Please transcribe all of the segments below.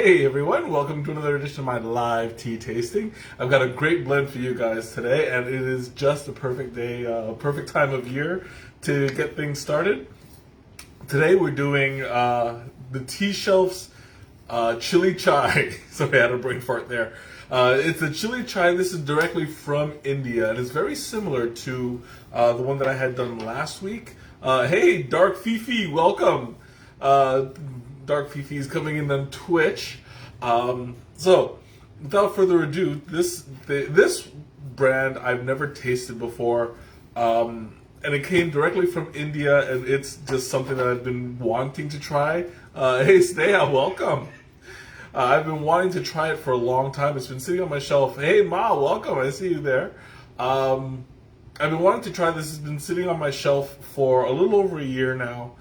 Hey everyone, welcome to another edition of my live tea tasting. I've got a great blend for you guys today, and it is just a perfect day, perfect time of year to get things started. Today we're doing the Tea Shelf's chili chai. Sorry, I had a brain fart there. It's a chili chai. This is directly from India, and it's very similar to the one that I had done last week. Hey, Dark Fifi, welcome. Dark Fifi is coming in on Twitch. So, without further ado, this brand I've never tasted before, and it came directly from India, and it's just something that I've been wanting to try. Hey, Sneha, welcome. I've been wanting to try it for a long time. It's been sitting on my shelf. Hey, Ma, welcome. I see you there. I've been wanting to try this. It's been sitting on my shelf for a little over a year now.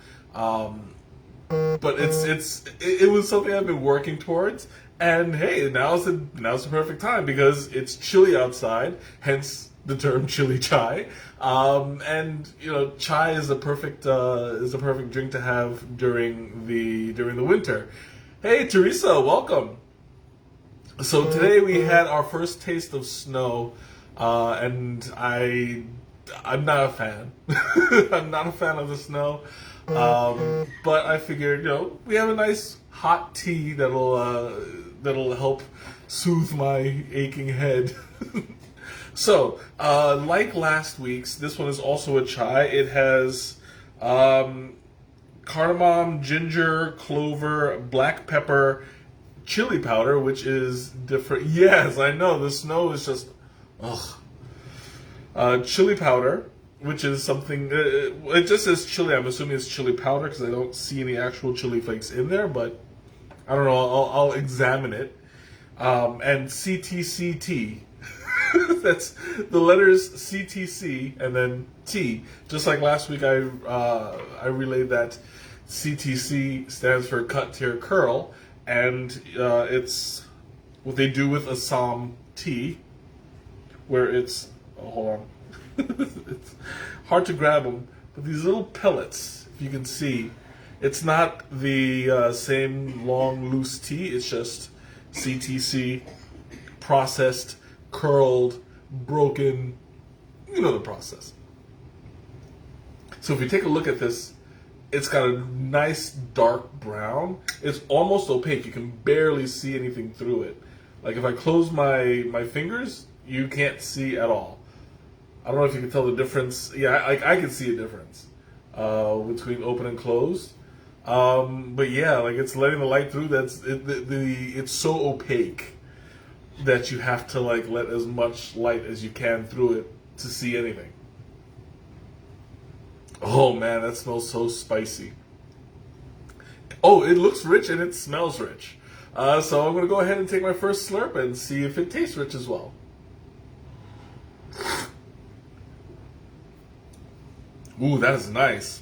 But it was something I've been working towards, and hey, now's the perfect time because it's chilly outside, hence the term chili chai. And you know, chai is a perfect drink to have during the winter. Hey, Teresa, welcome. So today we had our first taste of snow, and I'm not a fan. I'm not a fan of the snow. But I figured, you know, we have a nice hot tea that'll help soothe my aching head. So, like last week's, this one is also a chai. It has cardamom, ginger, clover, black pepper, chili powder, which is different. Yes, I know, the snow is just, ugh. Chili powder, which is something, it just says chili. I'm assuming it's chili powder because I don't see any actual chili flakes in there, but I don't know, I'll examine it. And CTCT. That's the letters CTC and then T. Just like last week, I relayed that CTC stands for cut, tear, curl, and it's what they do with Assam tea, where it's, hold on. It's hard to grab them, but these little pellets, if you can see, it's not the same long loose tea. It's just CTC, processed, curled, broken. You know the process. So if you take a look at this, it's got a nice dark brown. It's almost opaque. You can barely see anything through it. Like if I close my fingers, you can't see at all. I don't know if you can tell the difference. Yeah, I can see a difference between open and closed. But yeah, like it's letting the light through. It's so opaque that you have to like let as much light as you can through it to see anything. Oh man, that smells so spicy. Oh, it looks rich and it smells rich. So I'm gonna go ahead and take my first slurp and see if it tastes rich as well. Ooh, that is nice.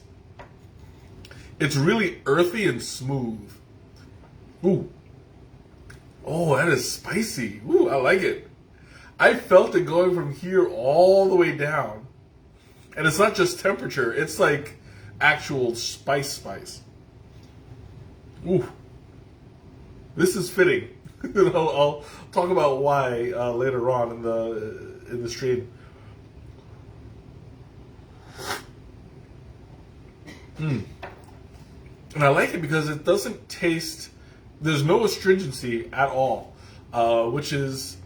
It's really earthy and smooth. Ooh. Oh, that is spicy. Ooh, I like it. I felt it going from here all the way down. And it's not just temperature, it's like actual spice. Ooh. This is fitting. I'll talk about why later on in the stream. And I like it because it doesn't taste, there's no astringency at all, it's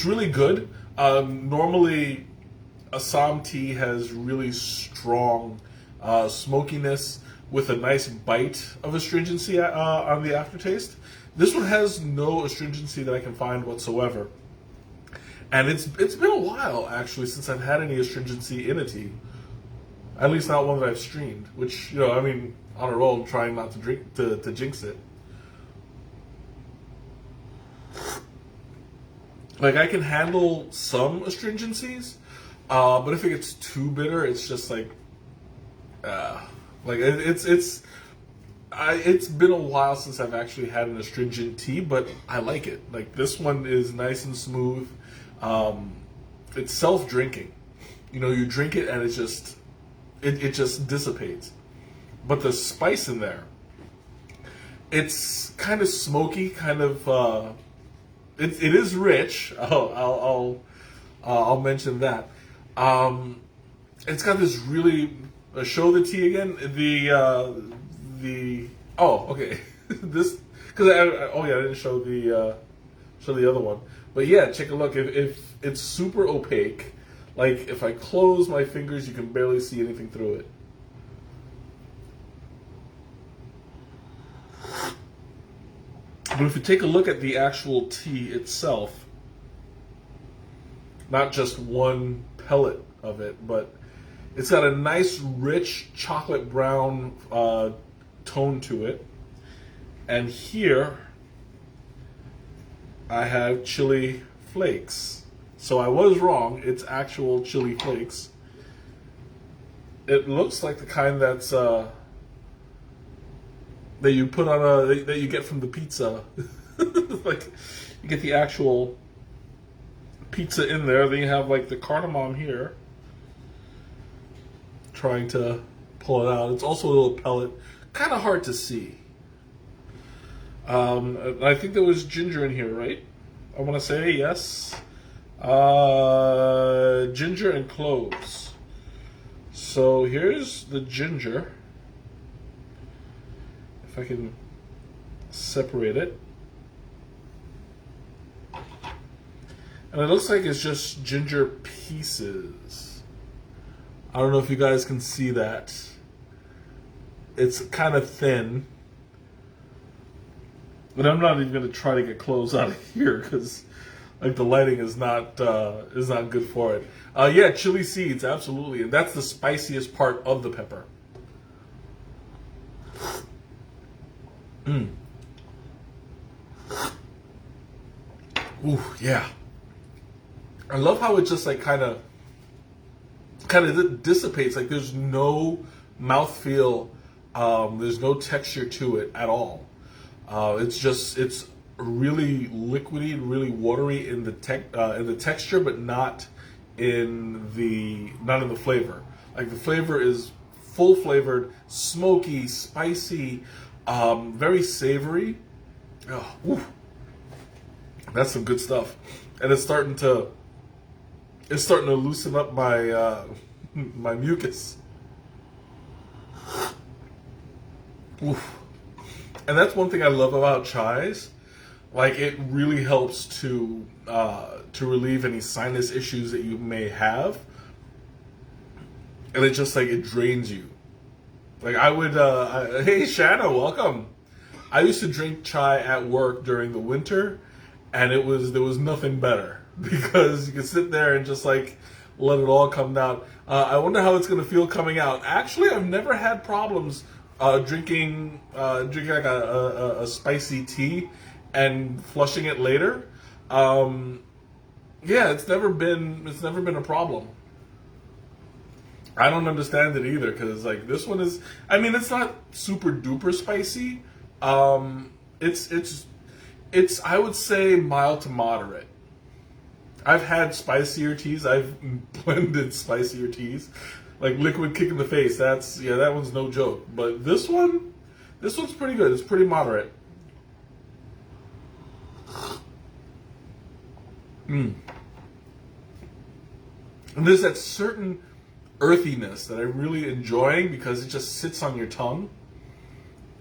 really good. Normally, Assam tea has really strong smokiness with a nice bite of astringency on the aftertaste. This one has no astringency that I can find whatsoever. And it's been a while, actually, since I've had any astringency in a tea. At least not one that I've streamed, which, you know, I mean, on a roll, I'm trying not to drink to jinx it. Like, I can handle some astringencies, but if it gets too bitter, it's just like it's been a while since I've actually had an astringent tea, but I like it. Like, this one is nice and smooth. It's self-drinking. You know, you drink it and it just dissipates. But the spice in there It's kind of smoky, kind of. It is rich. I'll mention that. Um, it's got this really. Show the tea again. The oh, okay. This because oh yeah, I didn't show the other one. But yeah, take a look. If it's super opaque, like if I close my fingers, you can barely see anything through it. But if you take a look at the actual tea itself, not just one pellet of it, but it's got a nice, rich chocolate brown tone to it. And here, I have chili flakes. So I was wrong. It's actual chili flakes. It looks like the kind that's that you put on that you get from the pizza. Like you get the actual pizza in there. Then you have like the cardamom here. Trying to pull it out. It's also a little pellet. Kind of hard to see. I think there was ginger in here, right? I want to say yes. Ginger and cloves. So here's the ginger. If I can separate it. And it looks like it's just ginger pieces. I don't know if you guys can see that. It's kind of thin. But I'm not even going to try to get clothes out of here because like the lighting is not good for it. Yeah, chili seeds, absolutely. And that's the spiciest part of the pepper. Mmm. Ooh, yeah. I love how it just like kind of dissipates. Like there's no mouthfeel, there's no texture to it at all. It's really liquidy, really watery in the texture, but not in the flavor. Like the flavor is full flavored, smoky, spicy, very savory. Oh, woo. That's some good stuff, and it's starting to loosen up my my mucus. Oof. And that's one thing I love about chais. Like it really helps to relieve any sinus issues that you may have, and it just like it drains you. Like I would, hey Shanna, welcome. I used to drink chai at work during the winter, and there was nothing better because you could sit there and just like let it all come down. I wonder how it's gonna feel coming out. Actually, I've never had problems drinking like a spicy tea and flushing it later. Yeah, it's never been a problem. I don't understand it either because like this one is. I mean, it's not super duper spicy. It's I would say mild to moderate. I've had spicier teas. I've blended spicier teas, like liquid kick in the face. That one's no joke. But this one's pretty good. It's pretty moderate. And there's that certain earthiness that I'm really enjoying because it just sits on your tongue,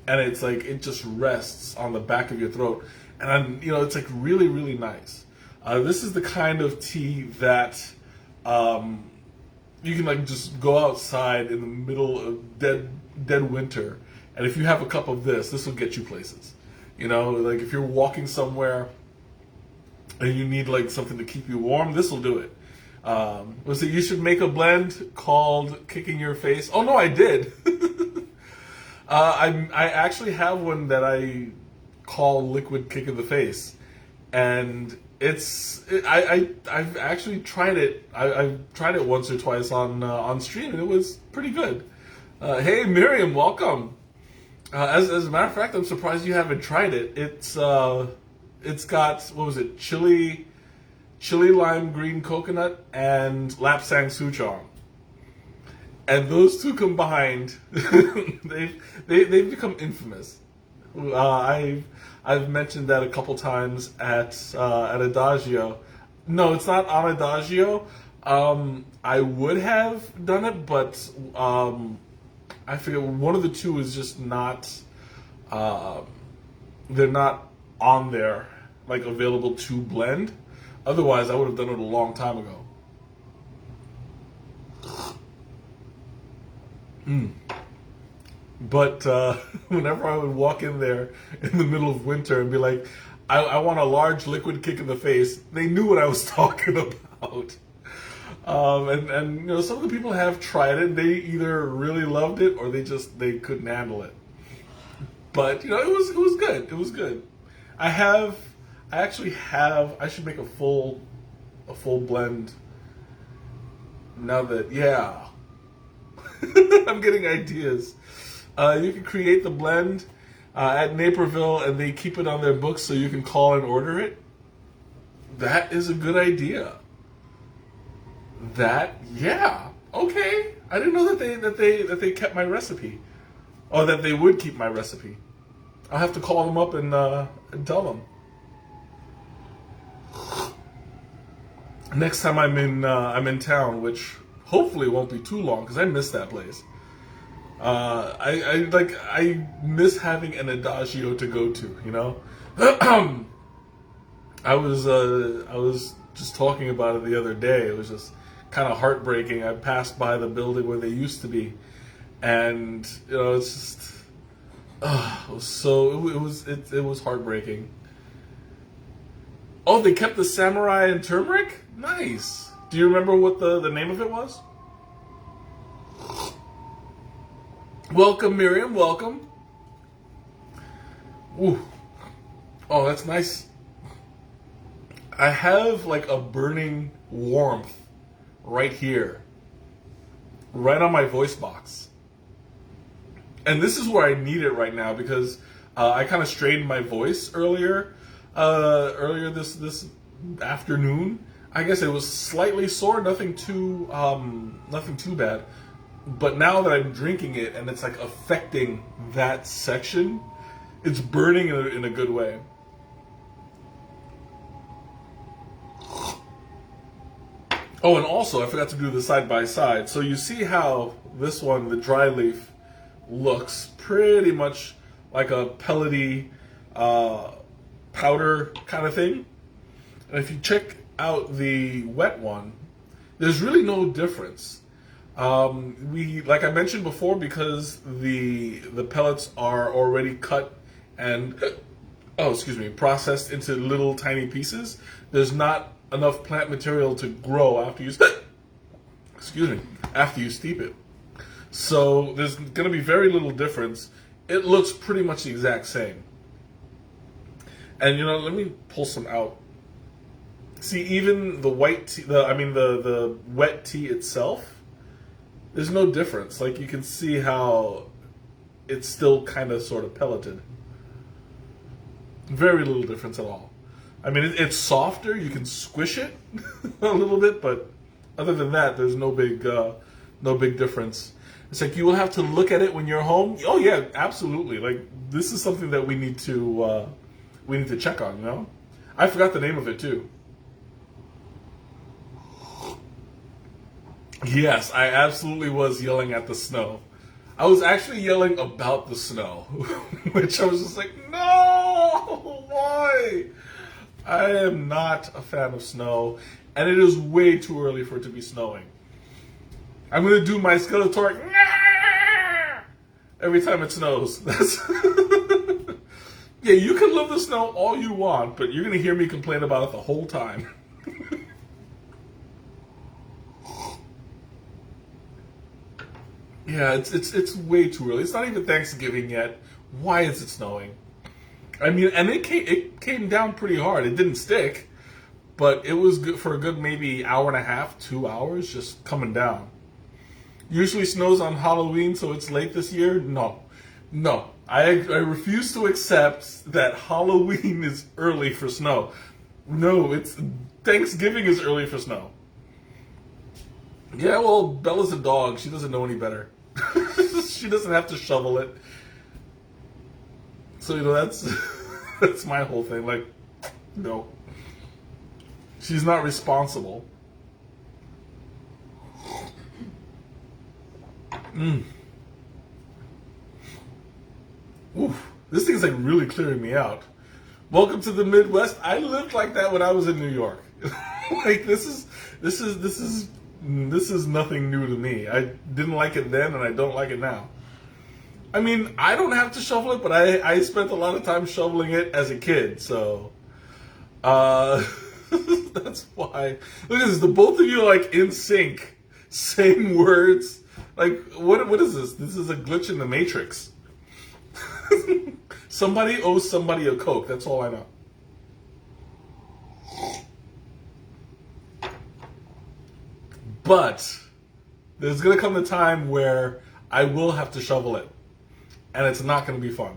and it's like it just rests on the back of your throat, and it's like really really nice. This is the kind of tea that you can like just go outside in the middle of dead winter, and if you have a cup of this will get you places. Like if you're walking somewhere and you need like something to keep you warm, this will do it. Was it you should make a blend called Kicking Your Face? Oh no, I did. I actually have one that I call Liquid Kick in the Face, and I've actually tried it. I've tried it once or twice on stream, and it was pretty good. Hey Miriam, welcome. As a matter of fact, I'm surprised you haven't tried it. It's got, what was it, chili lime green coconut and lapsang souchong, and those two combined, they've become infamous. I've mentioned that a couple times at Adagio. No, it's not on Adagio. I would have done it, but I forget, one of the two is just not. Uh, they're not on there, like available to blend. Otherwise, I would have done it a long time ago. But whenever I would walk in there in the middle of winter and be like, I want a large liquid kick in the face, they knew what I was talking about. And you know, some of the people have tried it. They either really loved it or they couldn't handle it. But you know, it was good. It was good. I actually have. I should make a full blend. Now that, yeah, I'm getting ideas. You can create the blend at Naperville, and they keep it on their books so you can call and order it. That is a good idea. Yeah, okay. I didn't know that they kept my recipe, or that they would keep my recipe. I'll have to call them up and tell them. Next time I'm in town, which hopefully won't be too long because I miss that place. I miss having an Adagio to go to. You know, I was just talking about it the other day. It was just kind of heartbreaking. I passed by the building where they used to be, and you know, it's just it was heartbreaking. Oh, they kept the samurai and turmeric? Nice. Do you remember what the name of it was? Welcome, Miriam. Welcome. Ooh. Oh, that's nice. I have like a burning warmth right here, right on my voice box. And this is where I need it right now because I kind of strained my voice earlier this afternoon. I guess it was slightly sore, nothing too bad. But now that I'm drinking it and it's like affecting that section, it's burning in a good way. Oh, and also I forgot to do the side by side. So you see how this one, the dry leaf, looks pretty much like a pellety powder kind of thing. And if you check out the wet one, there's really no difference. Like I mentioned before, because the pellets are already cut and processed into little tiny pieces. There's not enough plant material to grow after you after you steep it. So there's going to be very little difference. It looks pretty much the exact same. And you know, let me pull some out. See, even the white tea, the wet tea itself, there's no difference. Like you can see how it's still kind of sort of pelleted. Very little difference at all. I mean, it's softer. You can squish it a little bit, but other than that, there's no big difference. It's like you will have to look at it when you're home. Oh yeah, absolutely. Like this is something that we need to check on. You know, I forgot the name of it too. Yes, I absolutely was yelling at the snow. I was actually yelling about the snow, which I was just like, no, why? I am not a fan of snow, and it is way too early for it to be snowing. I'm going to do my Skeletor every time it snows. Yeah, you can love the snow all you want, but you're going to hear me complain about it the whole time. Yeah, it's way too early. It's not even Thanksgiving yet. Why is it snowing? I mean, and it came down pretty hard. It didn't stick, but it was good for a good maybe hour and a half, 2 hours, just coming down. Usually snows on Halloween, so it's late this year. No. I refuse to accept that Halloween is early for snow. No, it's Thanksgiving is early for snow. Yeah, well, Bella's a dog. She doesn't know any better. She doesn't have to shovel it. So that's that's my whole thing. Like, no, she's not responsible. Oof, this thing's like really clearing me out. Welcome to the Midwest. I lived like that when I was in New York. Like this is nothing new to me. I didn't like it then, and I don't like it now. I mean, I don't have to shovel it, but I spent a lot of time shoveling it as a kid, so that's why. Look at this. The both of you are like in sync, same words. Like what is this? This is a glitch in the Matrix. Somebody owes somebody a Coke. That's all I know. But there's gonna come the time where I will have to shovel it, and it's not gonna be fun.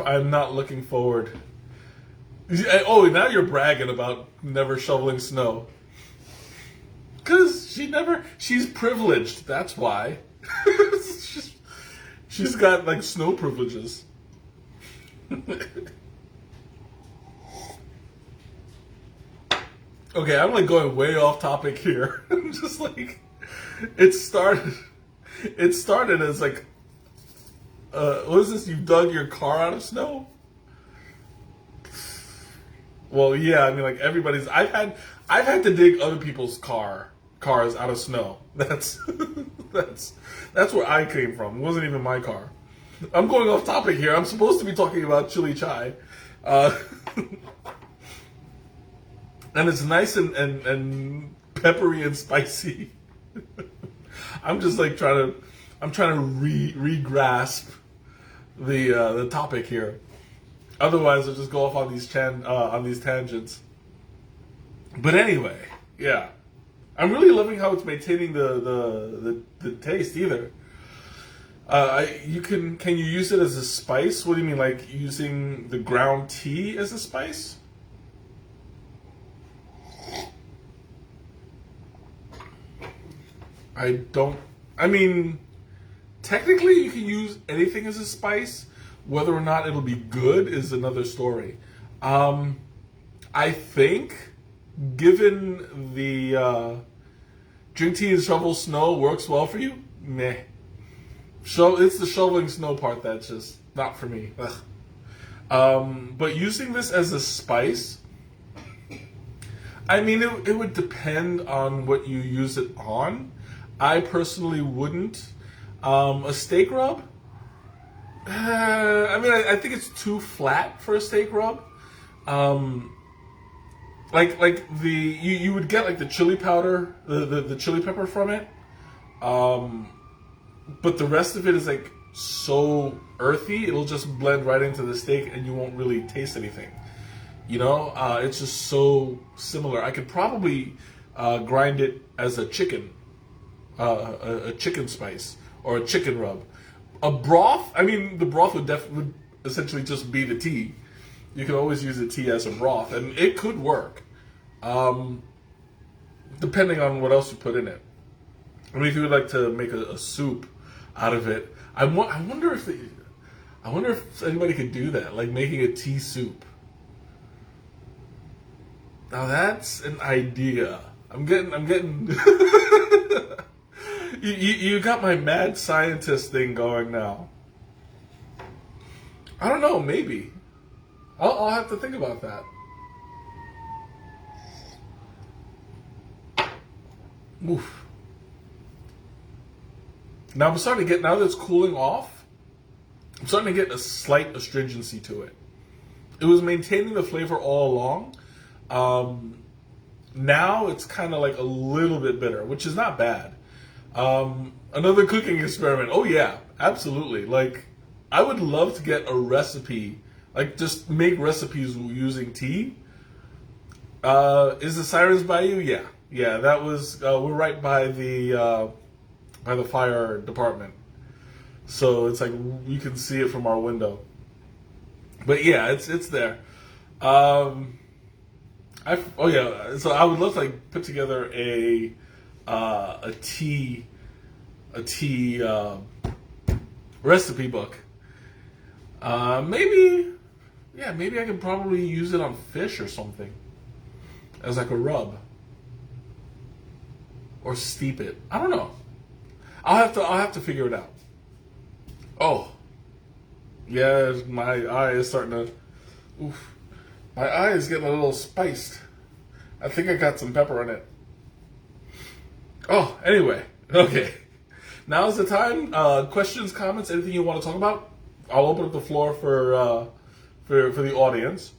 I'm not looking forward. Oh, now you're bragging about never shoveling snow. Because she's privileged, that's why. She's got like snow privileges. Okay, I'm like going way off topic here. I'm just like, it started as like, what is this? You dug your car out of snow? Well, yeah, I mean, like I've had to dig other people's cars out of snow. That's where I came from. It wasn't even my car. I'm going off topic here. I'm supposed to be talking about chili chai. And it's nice and peppery and spicy. I'm just like trying to re-grasp the topic here. Otherwise, I'll just go off on these tangents. But anyway, yeah, I'm really loving how it's maintaining the taste either. Can you use it as a spice? What do you mean, like using the ground tea as a spice? I mean, technically you can use anything as a spice. Whether or not it'll be good is another story. I think, given the drink tea and shovel snow works well for you, meh. It's the shoveling snow part that's just not for me. But using this as a spice, I mean, it would depend on what you use it on. I personally wouldn't. A steak rub? I mean, I think it's too flat for a steak rub. You would get like the chili powder, the chili pepper from it. But the rest of it is like so earthy, it'll just blend right into the steak and you won't really taste anything. You know, it's just so similar. I could probably grind it as a chicken spice or a chicken rub. A broth, I mean, the broth would essentially just be the tea. You can always use the tea as a broth, and it could work, depending on what else you put in it. I mean, if you would like to make a soup out of it, I wonder if anybody could do that, like making a tea soup. Now that's an idea. I'm getting. You got my mad scientist thing going now. I don't know, maybe. I'll have to think about that. Oof. Now I'm starting to get, now that it's cooling off, I'm starting to get a slight astringency to it. It was maintaining the flavor all along. Now it's kind of like a little bit bitter, which is not bad. Another cooking experiment. Oh yeah, absolutely. Like, I would love to get a recipe, like just make recipes using tea. Is the Sirens by you? Yeah. That was we're right by the fire department, so it's like you can see it from our window. But yeah, it's there. So I would love to like put together a tea Recipe book. Maybe, yeah, maybe I could probably use it on fish or something as like a rub, or steep it. I don't know. I'll have to figure it out. Oh, yeah, my eye is starting to. Oof, my eye is getting a little spiced. I think I got some pepper on it. Oh, anyway, okay. Now's the time. Questions, comments, anything you want to talk about? I'll open up the floor for the audience.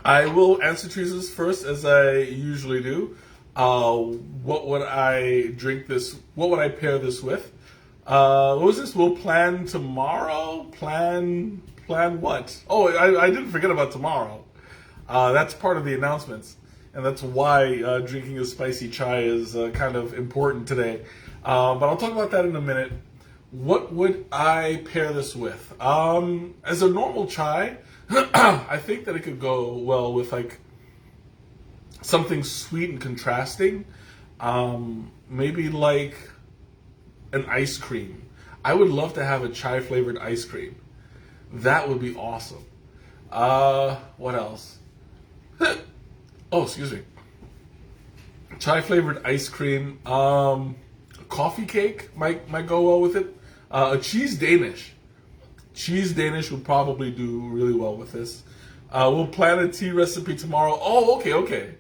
I will answer Teresa's first, as I usually do. What would I drink this? What would I pair this with? What was this? We'll plan tomorrow. Plan what? Oh, I didn't forget about tomorrow. That's part of the announcements, and that's why drinking a spicy chai is kind of important today. But I'll talk about that in a minute. What would I pair this with? As a normal chai, I think that it could go well with like something sweet and contrasting. Maybe like an ice cream. I would love to have a chai flavored ice cream. That would be awesome. What else? Oh, excuse me. Chai flavored ice cream. Coffee cake might go well with it. A cheese Danish. Cheese Danish would probably do really well with this. We'll plan a tea recipe tomorrow. Oh, okay.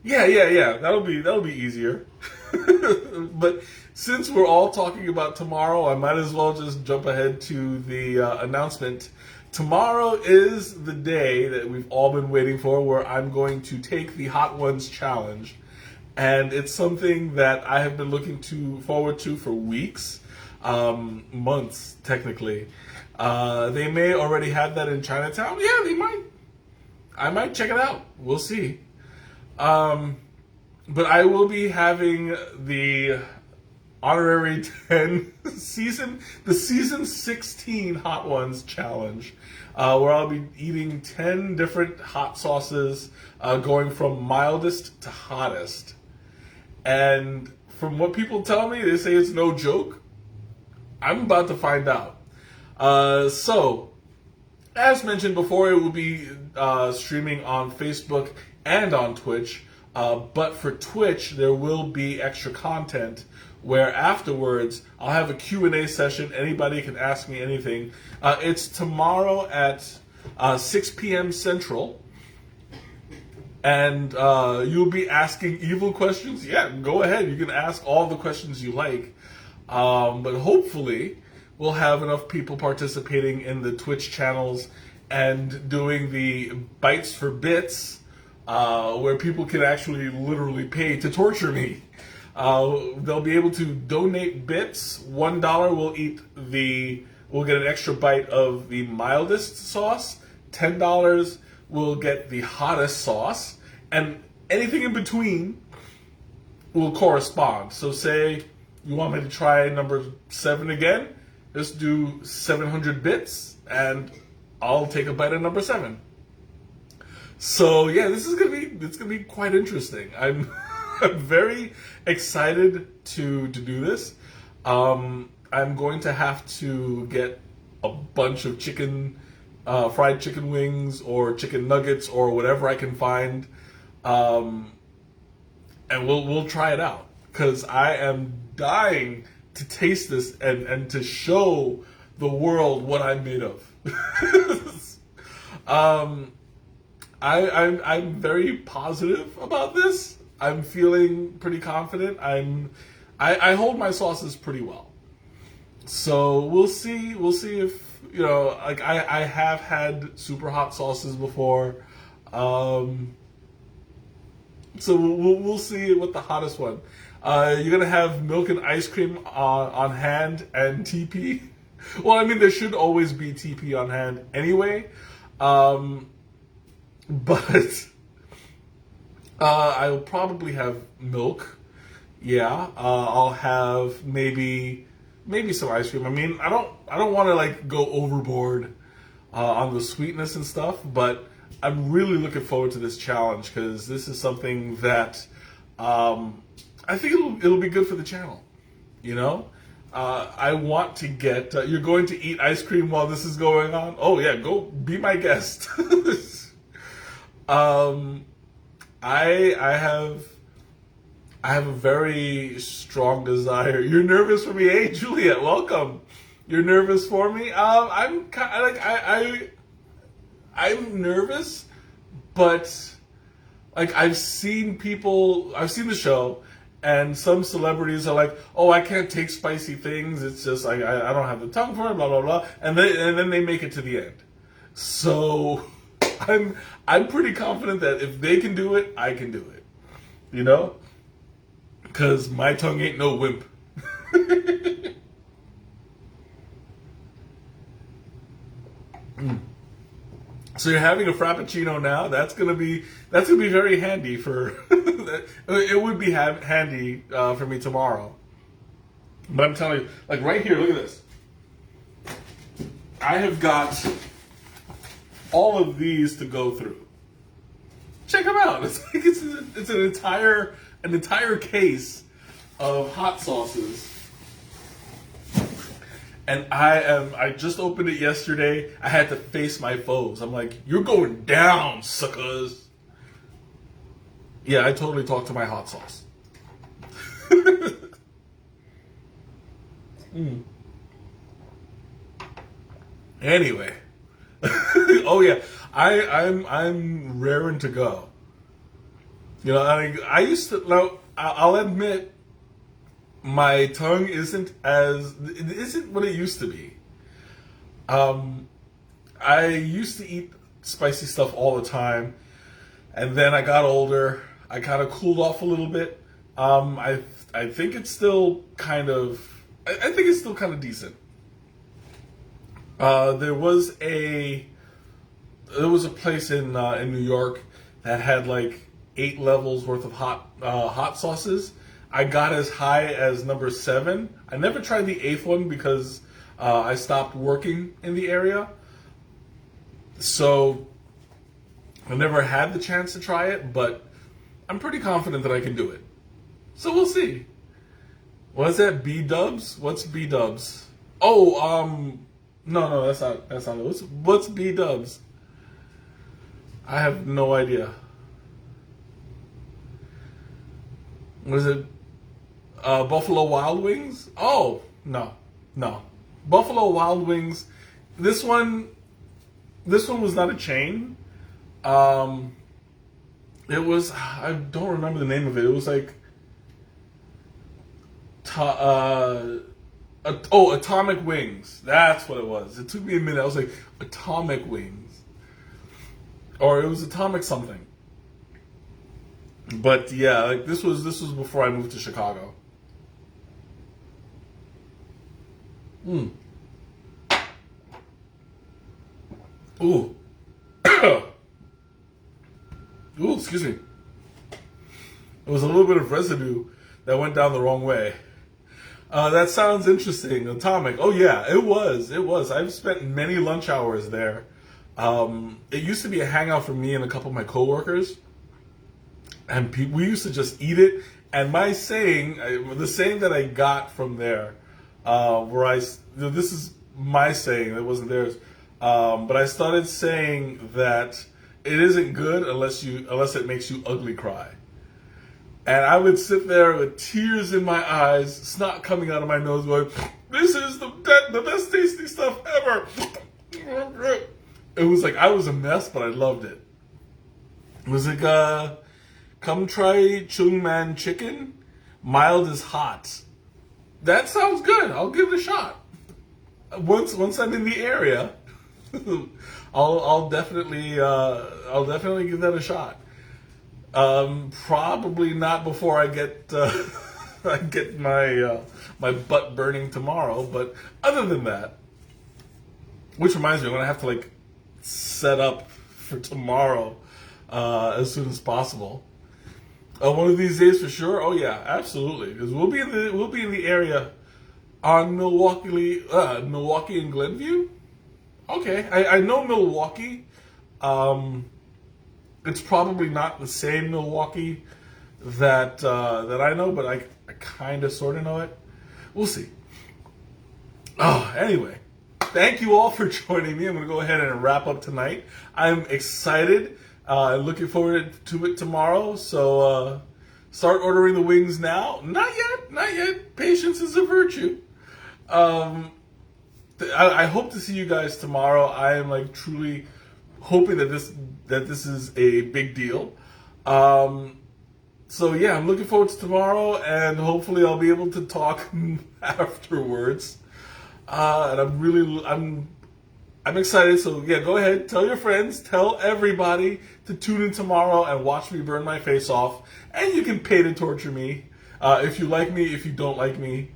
Yeah. That'll be easier. But since we're all talking about tomorrow, I might as well just jump ahead to the announcement. Tomorrow is the day that we've all been waiting for, where I'm going to take the Hot Ones Challenge. And it's something that I have been looking forward to for weeks, months, technically. They may already have that in Chinatown. Yeah, they might. I might check it out. We'll see. But I will be having the honorary 10 season 16 Hot Ones Challenge, where I'll be eating 10 different hot sauces, going from mildest to hottest. And from what people tell me, they say it's no joke. I'm about to find out. So, as mentioned before, it will be streaming on Facebook and on Twitch. But for Twitch, there will be extra content where afterwards I'll have a Q&A session. Anybody can ask me anything. It's tomorrow at 6 p.m. Central. And you'll be asking evil questions. Yeah, go ahead. You can ask all the questions you like. But hopefully we'll have enough people participating in the Twitch channels and doing the Bites for Bits, where people can actually literally pay to torture me. They'll be able to donate bits. $1 we'll get an extra bite of the mildest sauce. $10 will get the hottest sauce, and anything in between will correspond. So say you want me to try number 7 again, just do 700 bits, and I'll take a bite of number 7. So yeah, it's gonna be quite interesting. I'm very excited to do this. I'm going to have to get a bunch of fried chicken wings or chicken nuggets or whatever I can find, and we'll try it out, because I am dying to taste this and to show the world what I'm made of. I'm very positive about this. I'm feeling pretty confident. I hold my sauces pretty well. So we'll see if, like I have had super hot sauces before. So we'll see what the hottest one. You're gonna have milk and ice cream on hand and TP. Well, I mean, there should always be TP on hand anyway. But I'll probably have milk. Yeah, I'll have maybe some ice cream. I mean, I don't want to like go overboard on the sweetness and stuff, but I'm really looking forward to this challenge, because this is something that I think it'll be good for the channel. I want to get. You're going to eat ice cream while this is going on? Oh yeah, go be my guest. um, I have a very strong desire. You're nervous for me, hey Juliet? Welcome. You're nervous for me? I'm kind like I'm nervous, but like I've seen the show, and some celebrities are like, "Oh, I can't take spicy things. It's just like I don't have the tongue for it." Blah blah blah, and then they make it to the end. So I'm pretty confident that if they can do it, I can do it. You know, because my tongue ain't no wimp. So you're having a frappuccino now. That's gonna be very handy for. It would be handy for me tomorrow. But I'm telling you, like right here, look at this. I have got all of these to go through. Check them out. It's like it's an entire case of hot sauces. And I just opened it yesterday. I had to face my foes. I'm like, you're going down, suckers. Yeah, I totally talked to my hot sauce. Anyway. Oh yeah. I'm raring to go. You know, I used to now I'll admit my tongue it isn't what it used to be. I used to eat spicy stuff all the time, and then I got older. I kind of cooled off a little bit. I think it's still kind of I think it's still kind of decent. There was a place in New York that had like 8 levels worth of hot sauces. I got as high as number 7. I never tried the 8th one because I stopped working in the area. So I never had the chance to try it, but I'm pretty confident that I can do it. So we'll see. What's that? B-dubs? What's B-dubs? Oh, no, that's not it. What's B-dubs? I have no idea. Was it Buffalo Wild Wings? Oh, no. Buffalo Wild Wings. This one was not a chain. It was, I don't remember the name of it. It was like, Atomic Wings. That's what it was. It took me a minute. I was like, Atomic Wings. Or it was Atomic something. But yeah, like this was before I moved to Chicago. Ooh. Ooh, excuse me. There was a little bit of residue that went down the wrong way. That sounds interesting. Atomic. Oh yeah, it was. I've spent many lunch hours there. It used to be a hangout for me and a couple of my coworkers, and we used to just eat it. And the saying that I got from there, this is my saying, it wasn't theirs, but I started saying that it isn't good unless it makes you ugly cry. And I would sit there with tears in my eyes, snot coming out of my nose, going, "This is the best tasty stuff ever." It was like I was a mess, but I loved it. It was like, come try Chung Man chicken. Mild is hot. That sounds good. I'll give it a shot. Once I'm in the area, I'll definitely give that a shot. Probably not before I get I get my butt burning tomorrow. But other than that, which reminds me, I'm gonna have to like set up for tomorrow as soon as possible. One of these days for sure. Oh yeah, absolutely. Because we'll be in the area on Milwaukee and Glenview. Okay, I know Milwaukee. It's probably not the same Milwaukee that I know, but I kind of sort of know it. We'll see. Anyway, thank you all for joining me. I'm going to go ahead and wrap up tonight. I'm excited. Looking forward to it tomorrow. So start ordering the wings now. Not yet. Not yet. Patience is a virtue. I hope to see you guys tomorrow. I am like truly hoping that this is a big deal. So yeah, I'm looking forward to tomorrow, and hopefully I'll be able to talk afterwards. And I'm excited. So yeah, go ahead, tell your friends, tell everybody to tune in tomorrow and watch me burn my face off. And you can pay to torture me if you like me. If you don't like me,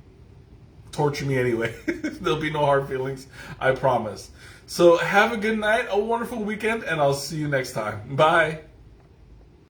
torture me anyway. There'll be no hard feelings, I promise. So have a good night, a wonderful weekend, and I'll see you next time. Bye.